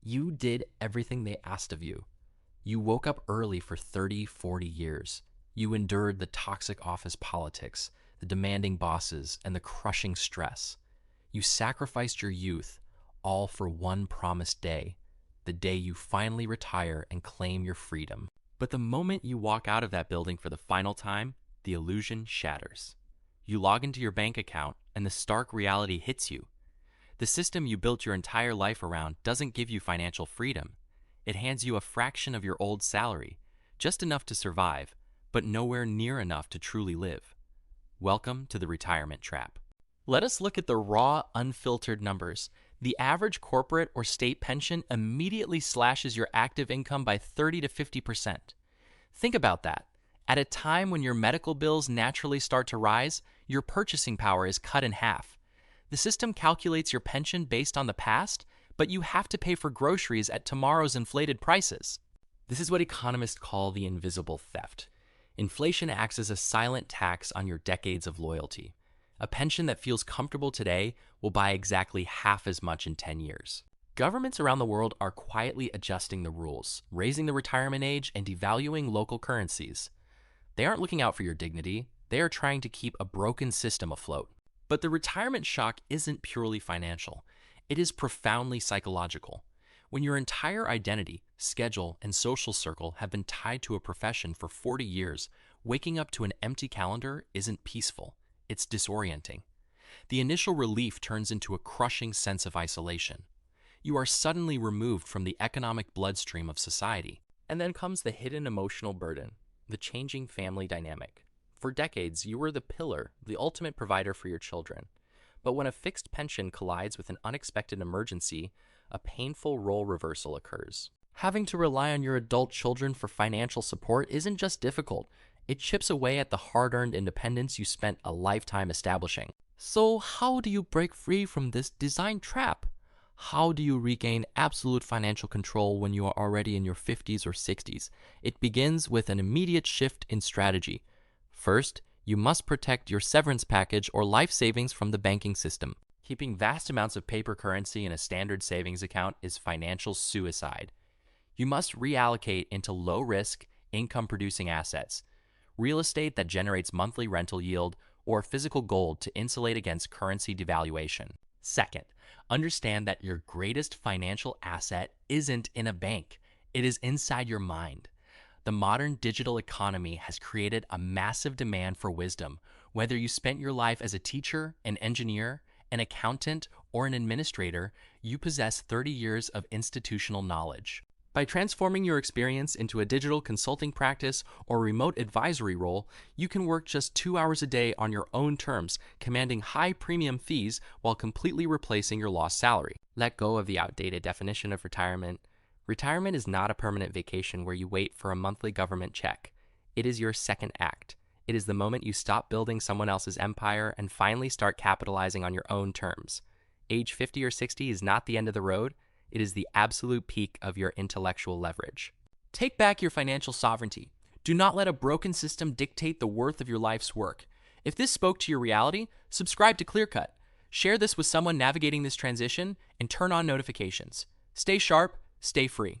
You did everything they asked of you. You woke up early for 30, 40 years. You endured the toxic office politics, the demanding bosses, and the crushing stress. You sacrificed your youth, all for one promised day, the day you finally retire and claim your freedom. But the moment you walk out of that building for the final time, the illusion shatters. You log into your bank account, and the stark reality hits you. The system you built your entire life around doesn't give you financial freedom. It hands you a fraction of your old salary, just enough to survive, but nowhere near enough to truly live. Welcome to the retirement trap. Let us look at the raw, unfiltered numbers. The average corporate or state pension immediately slashes your active income by 30 to 50%. Think about that. At a time when your medical bills naturally start to rise, your purchasing power is cut in half. The system calculates your pension based on the past, but you have to pay for groceries at tomorrow's inflated prices. This is what economists call the invisible theft. Inflation acts as a silent tax on your decades of loyalty. A pension that feels comfortable today will buy exactly half as much in 10 years. Governments around the world are quietly adjusting the rules, raising the retirement age, and devaluing local currencies. They aren't looking out for your dignity. They are trying to keep a broken system afloat. But the retirement shock isn't purely financial. It is profoundly psychological. When your entire identity, schedule, and social circle have been tied to a profession for 40 years, waking up to an empty calendar isn't peaceful. It's disorienting. The initial relief turns into a crushing sense of isolation. You are suddenly removed from the economic bloodstream of society. And then comes the hidden emotional burden, the changing family dynamic. For decades, you were the pillar, the ultimate provider for your children. But when a fixed pension collides with an unexpected emergency, a painful role reversal occurs. Having to rely on your adult children for financial support isn't just difficult. It chips away at the hard-earned independence you spent a lifetime establishing. So how do you break free from this design trap? How do you regain absolute financial control when you are already in your 50s or 60s? It begins with an immediate shift in strategy. First, you must protect your severance package or life savings from the banking system. Keeping vast amounts of paper currency in a standard savings account is financial suicide. You must reallocate into low-risk, income-producing assets, real estate that generates monthly rental yield, or physical gold to insulate against currency devaluation. Second, understand that your greatest financial asset isn't in a bank. It is inside your mind. The modern digital economy has created a massive demand for wisdom. Whether you spent your life as a teacher, an engineer, an accountant, or an administrator, you possess 30 years of institutional knowledge. By transforming your experience into a digital consulting practice or remote advisory role, you can work just 2 hours a day on your own terms, commanding high premium fees while completely replacing your lost salary. Let go of the outdated definition of retirement. Retirement is not a permanent vacation where you wait for a monthly government check. It is your second act. It is the moment you stop building someone else's empire and finally start capitalizing on your own terms. Age 50 or 60 is not the end of the road. It is the absolute peak of your intellectual leverage. Take back your financial sovereignty. Do not let a broken system dictate the worth of your life's work. If this spoke to your reality, subscribe to ClearCut. Share this with someone navigating this transition and turn on notifications. Stay sharp, stay free.